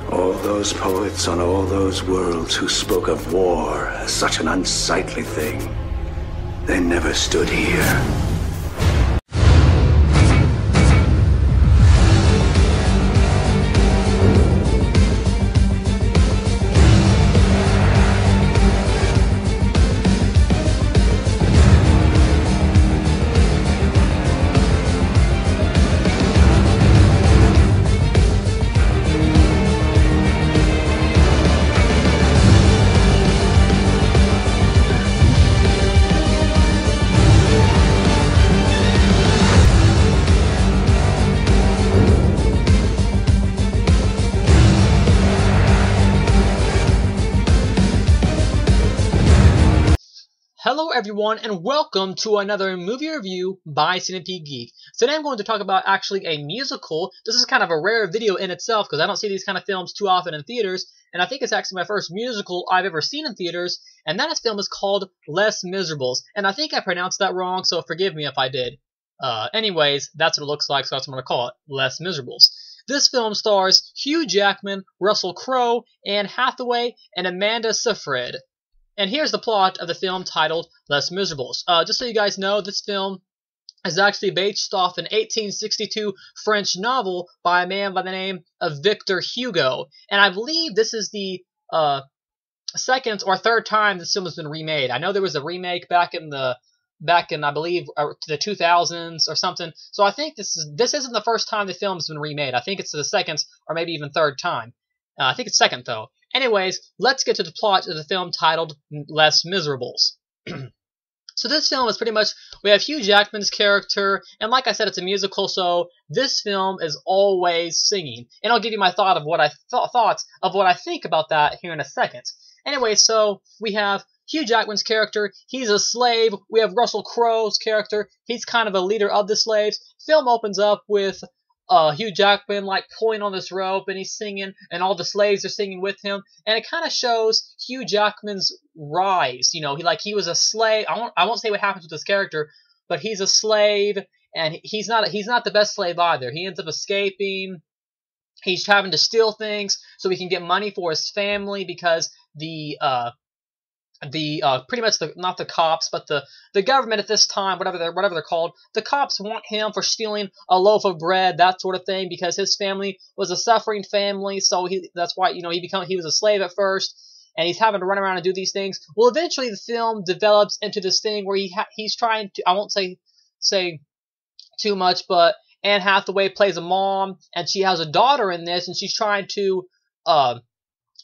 All those poets on all those worlds who spoke of war as such an unsightly thing, they never stood here. Hello everyone, and welcome to another movie review by Cinepede Geek. So today I'm going to talk about actually a musical. This is kind of a rare video in itself because I don't see these kind of films too often in theaters, and I think it's actually my first musical I've ever seen in theaters, and that film is called Les Miserables. And I think I pronounced that wrong, so forgive me if I did. Anyways, that's what it looks like, so that's what I'm going to call it, Les Miserables. This film stars Hugh Jackman, Russell Crowe, Anne Hathaway, and Amanda Seyfried. And here's the plot of the film titled Les Miserables. Just so you guys know, this film is actually based off an 1862 French novel by a man by the name of Victor Hugo. And I believe this is the second or third time this film has been remade. I know there was a remake back in I believe the 2000s or something. So I think this isn't the first time the film has been remade. I think it's the second or maybe even third time. I think it's second though. Anyways, let's get to the plot of the film titled Les Miserables. So this film is pretty much, we have Hugh Jackman's character, and like I said, it's a musical, so this film is always singing. And I'll give you my thought of what thoughts of what I think about that here in a second. Anyway, so we have Hugh Jackman's character, he's a slave. We have Russell Crowe's character, he's kind of a leader of the slaves. Film opens up with Hugh Jackman like pulling on this rope and he's singing and all the slaves are singing with him, and it kind of shows Hugh Jackman's rise. You know, he was a slave. I won't say what happens with this character, but he's a slave and he's not the best slave either. He ends up escaping. He's having to steal things so he can get money for his family because pretty much not the cops, but the government at this time, whatever they're called, the cops want him for stealing a loaf of bread, that sort of thing, because his family was a suffering family. So that's why he was a slave at first, and he's having to run around and do these things. Well, eventually the film develops into this thing where he's trying to, I won't say too much, but Anne Hathaway plays a mom, and she has a daughter in this, and she's trying to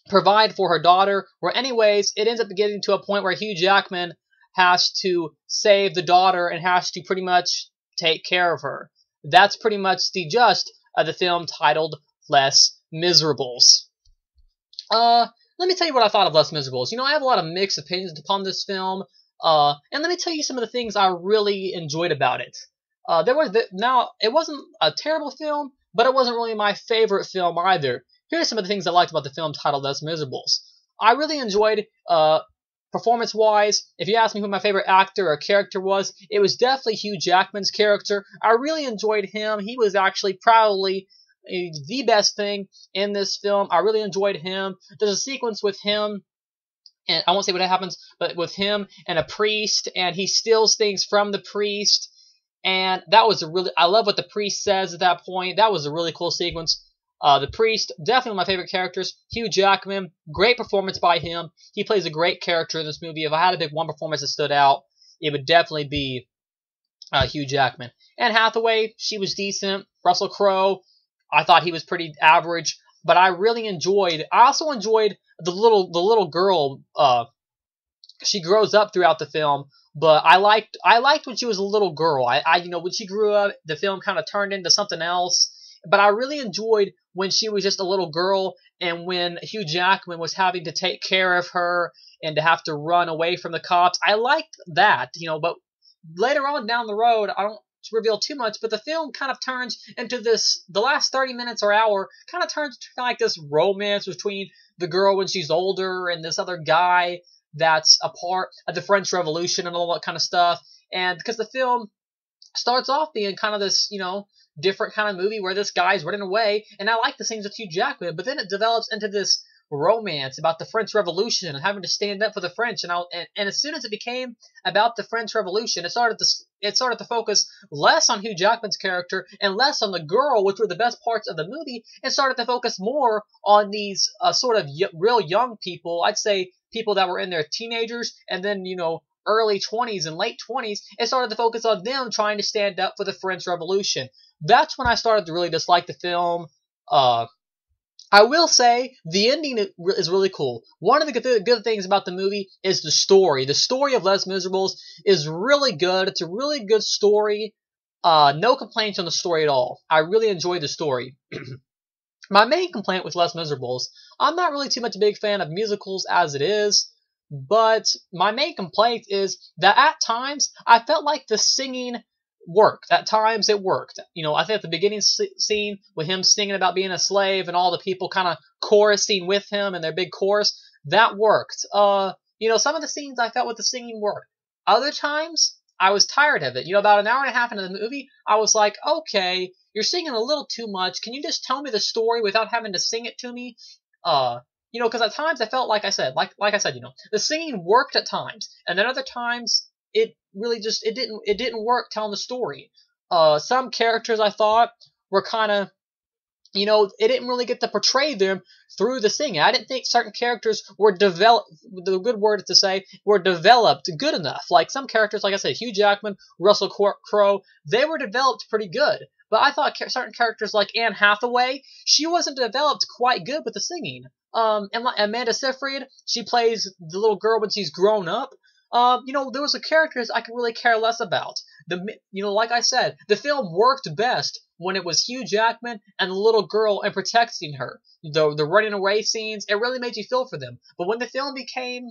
provide for her daughter. Where anyways, it ends up getting to a point where Hugh Jackman has to save the daughter and has to pretty much take care of her. That's pretty much the gist of the film titled Les Miserables. Let me tell you what I thought of Les Miserables. You know, I have a lot of mixed opinions upon this film, and let me tell you some of the things I really enjoyed about it. Now, it wasn't a terrible film, but it wasn't really my favorite film either. Here are some of the things I liked about the film titled Les Miserables. I really enjoyed, performance-wise, if you ask me who my favorite actor or character was, it was definitely Hugh Jackman's character. I really enjoyed him. He was actually probably the best thing in this film. I really enjoyed him. There's a sequence with him, and I won't say what happens, but with him and a priest, and he steals things from the priest, and that was I love what the priest says at that point. That was a really cool sequence. The priest, definitely my favorite characters. Hugh Jackman, great performance by him. He plays a great character in this movie. If I had to pick one performance that stood out, it would definitely be Hugh Jackman. Anne Hathaway, she was decent. Russell Crowe, I thought he was pretty average, but I also enjoyed the little girl. She grows up throughout the film, but I liked when she was a little girl. When she grew up, the film kind of turned into something else. But I really enjoyed when she was just a little girl and when Hugh Jackman was having to take care of her and to have to run away from the cops. I liked that, but later on down the road, I don't reveal too much, but the film kind of turns into the last 30 minutes or hour kind of turns into like this romance between the girl when she's older and this other guy that's a part of the French Revolution and all that kind of stuff. And because the film starts off being kind of this, different kind of movie where this guy's running away, and I like the scenes with Hugh Jackman, but then it develops into this romance about the French Revolution and having to stand up for the French, and as soon as it became about the French Revolution, it started to focus less on Hugh Jackman's character and less on the girl, which were the best parts of the movie, and started to focus more on these sort of real young people. I'd say people that were in their teenagers, and then early 20s and late 20s, it started to focus on them trying to stand up for the French Revolution. That's when I started to really dislike the film. I will say the ending is really cool. One of the good things about the movie is the story. The story of Les Miserables is really good. It's a really good story. No complaints on the story at all. I really enjoy the story. My main complaint with Les Miserables, I'm not really too much a big fan of musicals as it is, but my main complaint is that at times I felt like the singing worked. At times it worked. I think at the beginning scene with him singing about being a slave and all the people kind of chorusing with him and their big chorus, that worked. Some of the scenes I felt with the singing worked. Other times I was tired of it. About an hour and a half into the movie, I was like, okay, you're singing a little too much. Can you just tell me the story without having to sing it to me? Because at times I felt like I said, the singing worked at times, and then other times it really just it didn't work telling the story. Some characters I thought were kind of, it didn't really get to portray them through the singing. I didn't think certain characters were developed. The good word to say were developed good enough. Like some characters, like I said, Hugh Jackman, Russell Crowe, they were developed pretty good. But I thought certain characters like Anne Hathaway, she wasn't developed quite good with the singing. And like Amanda Seyfried, she plays the little girl when she's grown up. There was a characters I could really care less about. Like I said, the film worked best when it was Hugh Jackman and the little girl and protecting her. The running away scenes, it really made you feel for them. But when the film became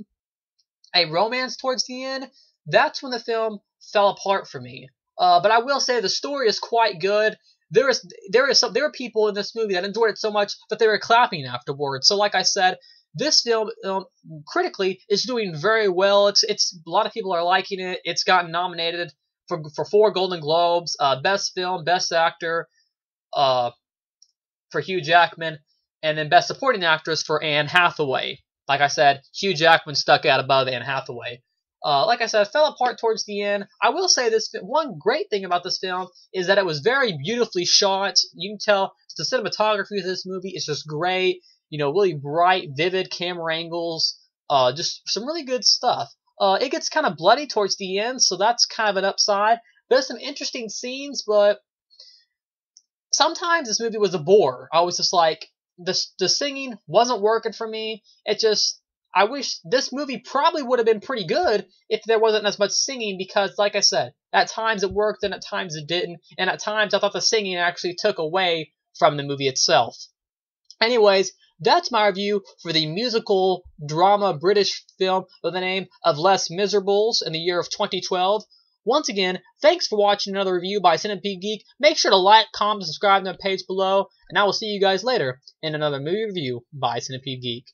a romance towards the end, that's when the film fell apart for me. But I will say the story is quite good. There were people in this movie that enjoyed it so much that they were clapping afterwards. So like I said, this film critically is doing very well. It's a lot of people are liking it. It's gotten nominated for 4 Golden Globes, Best Film, Best Actor for Hugh Jackman, and then Best Supporting Actress for Anne Hathaway. Like I said, Hugh Jackman stuck out above Anne Hathaway. Like I said, it fell apart towards the end. I will say this, one great thing about this film is that it was very beautifully shot. You can tell the cinematography of this movie is just great. Really bright, vivid camera angles. Just some really good stuff. It gets kind of bloody towards the end, so that's kind of an upside. There's some interesting scenes, but sometimes this movie was a bore. I was just like, the singing wasn't working for me. I wish this movie probably would have been pretty good if there wasn't as much singing, because, like I said, at times it worked and at times it didn't, and at times I thought the singing actually took away from the movie itself. Anyways, that's my review for the musical drama British film by the name of Les Miserables in the year of 2012. Once again, thanks for watching another review by Cinepede Geek. Make sure to like, comment, subscribe to the page below, and I will see you guys later in another movie review by Cinepede Geek.